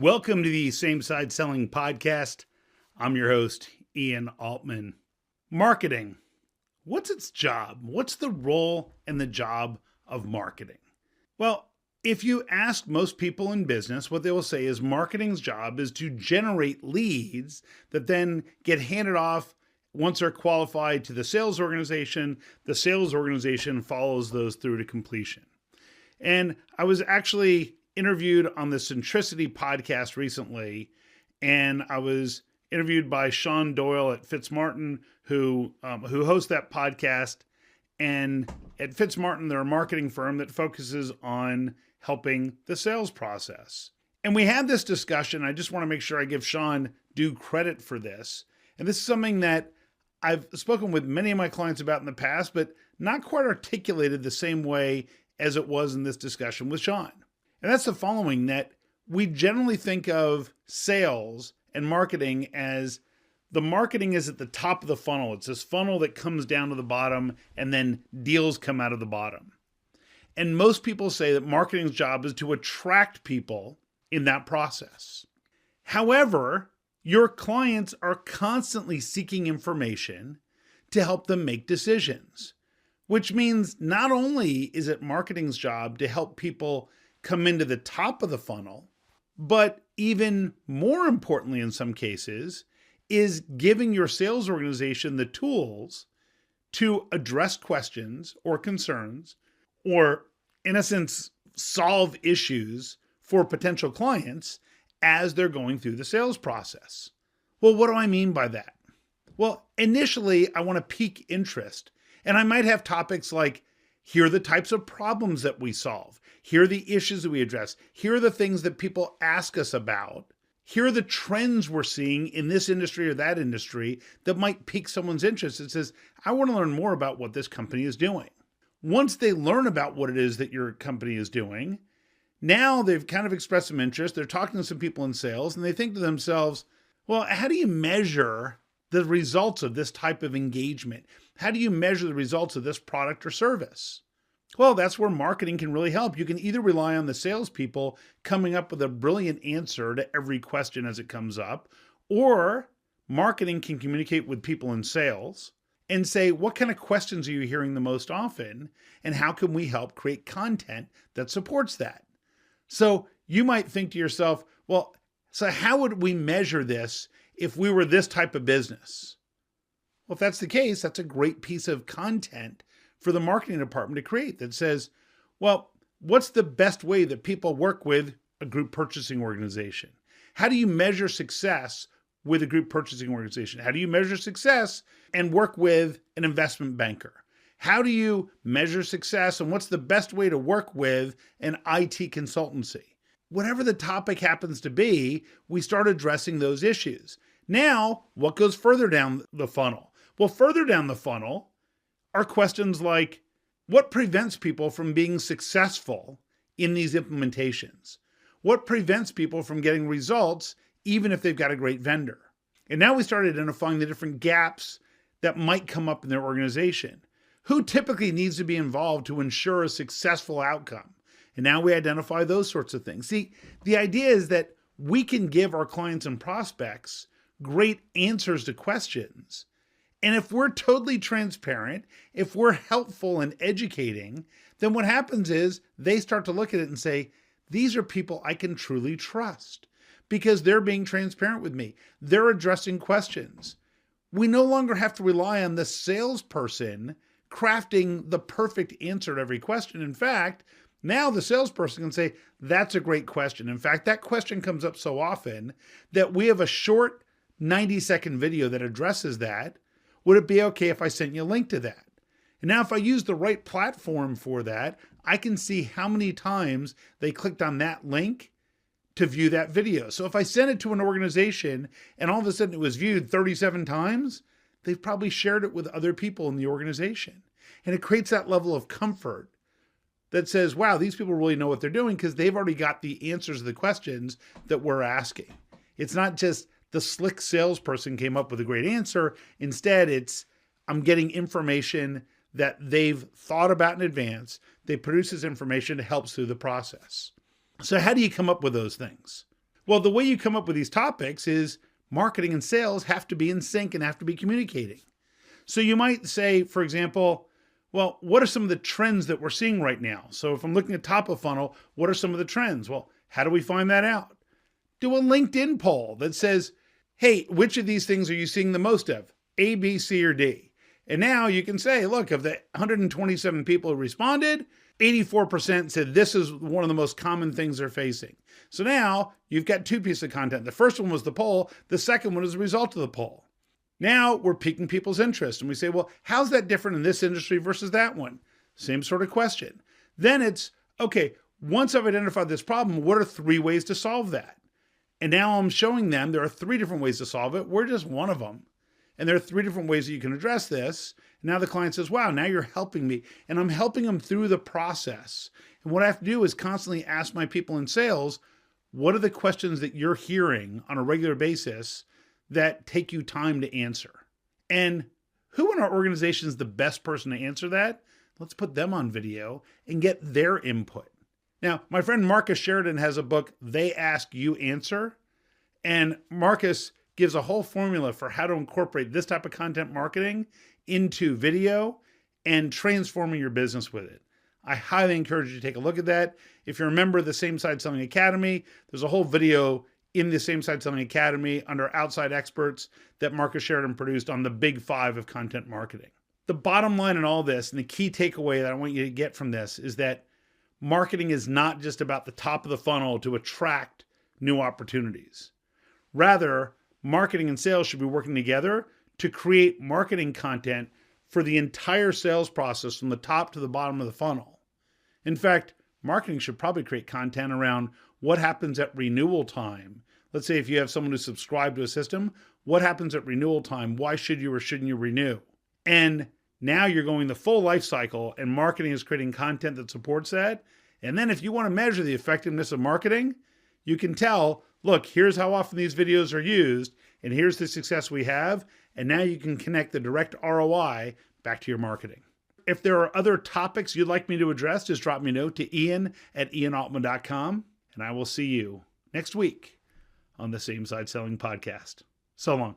Welcome to the Same Side Selling Podcast. I'm your host, Ian Altman. Marketing. What's its job? What's the role and the job of marketing? Well, if you ask most people in business, what they will say is marketing's job is to generate leads that then get handed off once they're qualified to the sales organization. The sales organization follows those through to completion. And I was actually interviewed on the Centricity podcast recently, and I was interviewed by Sean Doyle at Fitzmartin, who hosts that podcast. And at Fitzmartin, they're a marketing firm that focuses on helping the sales process. And we had this discussion. I just want to make sure I give Sean due credit for this. And this is something that I've spoken with many of my clients about in the past, but not quite articulated the same way as it was in this discussion with Sean. And that's the following, that we generally think of sales and marketing as the marketing is at the top of the funnel. It's this funnel that comes down to the bottom and then deals come out of the bottom. And most people say that marketing's job is to attract people in that process. However, your clients are constantly seeking information to help them make decisions, which means not only is it marketing's job to help people come into the top of the funnel, but even more importantly in some cases, is giving your sales organization the tools to address questions or concerns, or in a sense, solve issues for potential clients as they're going through the sales process. Well, what do I mean by that? Well, initially, I want to pique interest, and I might have topics like, here are the types of problems that we solve. Here are the issues that we address. Here are the things that people ask us about. Here are the trends we're seeing in this industry or that industry that might pique someone's interest. It says, I want to learn more about what this company is doing. Once they learn about what it is that your company is doing, now they've kind of expressed some interest. They're talking to some people in sales, and they think to themselves, well, how do you measure the results of this type of engagement? How do you measure the results of this product or service? Well, that's where marketing can really help. You can either rely on the salespeople coming up with a brilliant answer to every question as it comes up, or marketing can communicate with people in sales and say, what kind of questions are you hearing the most often? And how can we help create content that supports that? So you might think to yourself, well, so how would we measure this if we were this type of business? Well, if that's the case, that's a great piece of content for the marketing department to create that says, well, what's the best way that people work with a group purchasing organization? How do you measure success with a group purchasing organization? How do you measure success and work with an investment banker? How do you measure success, and what's the best way to work with an IT consultancy? Whatever the topic happens to be, we start addressing those issues. Now, what goes further down the funnel? Well, further down the funnel are questions like, what prevents people from being successful in these implementations? What prevents people from getting results even if they've got a great vendor? And now we start identifying the different gaps that might come up in their organization. Who typically needs to be involved to ensure a successful outcome? And now we identify those sorts of things. See, the idea is that we can give our clients and prospects great answers to questions. And if we're totally transparent, if we're helpful and educating, then what happens is they start to look at it and say, these are people I can truly trust because they're being transparent with me. They're addressing questions. We no longer have to rely on the salesperson crafting the perfect answer to every question. In fact, now the salesperson can say, that's a great question. In fact, that question comes up so often that we have a short 90-second video that addresses that. Would it be okay if I sent you a link to that? And now if I use the right platform for that, I can see how many times they clicked on that link to view that video. So if I send it to an organization and all of a sudden it was viewed 37 times, they've probably shared it with other people in the organization. And it creates that level of comfort that says, wow, these people really know what they're doing because they've already got the answers to the questions that we're asking. It's not just the slick salesperson came up with a great answer. Instead, it's I'm getting information that they've thought about in advance. They produce this information, it helps through the process. So how do you come up with those things? Well, the way you come up with these topics is marketing and sales have to be in sync and have to be communicating. So you might say, for example, well, what are some of the trends that we're seeing right now? So if I'm looking at top of funnel, what are some of the trends? Well, how do we find that out? Do a LinkedIn poll that says, hey, which of these things are you seeing the most of? A, B, C, or D? And now you can say, look, of the 127 people who responded, 84% said this is one of the most common things they're facing. So now you've got two pieces of content. The first one was the poll. The second one is a result of the poll. Now we're piquing people's interest. And we say, well, how's that different in this industry versus that one? Same sort of question. Then it's, okay, once I've identified this problem, what are 3 ways to solve that? And now I'm showing them there are 3 different ways to solve it. We're just one of them. And there are 3 different ways that you can address this. And now the client says, wow, now you're helping me. And I'm helping them through the process. And what I have to do is constantly ask my people in sales, what are the questions that you're hearing on a regular basis that take you time to answer? And who in our organization is the best person to answer that? Let's put them on video and get their input. Now, my friend Marcus Sheridan has a book, They Ask, You Answer. And Marcus gives a whole formula for how to incorporate this type of content marketing into video and transforming your business with it. I highly encourage you to take a look at that. If you're a member of the Same Side Selling Academy, there's a whole video in the Same Side Selling Academy under Outside Experts that Marcus Sheridan produced on the big 5 of content marketing. The bottom line in all this, and the key takeaway that I want you to get from this, is that marketing is not just about the top of the funnel to attract new opportunities. Rather, marketing and sales should be working together to create marketing content for the entire sales process from the top to the bottom of the funnel. In fact, marketing should probably create content around what happens at renewal time. Let's say if you have someone who's subscribed to a system, what happens at renewal time? Why should you or shouldn't you renew? And now you're going the full life cycle, and marketing is creating content that supports that. And then if you want to measure the effectiveness of marketing, you can tell, look, here's how often these videos are used, and here's the success we have. And now you can connect the direct ROI back to your marketing. If there are other topics you'd like me to address, just drop me a note to ian@ianaltman.com, and I will see you next week on the Same Side Selling Podcast. So long.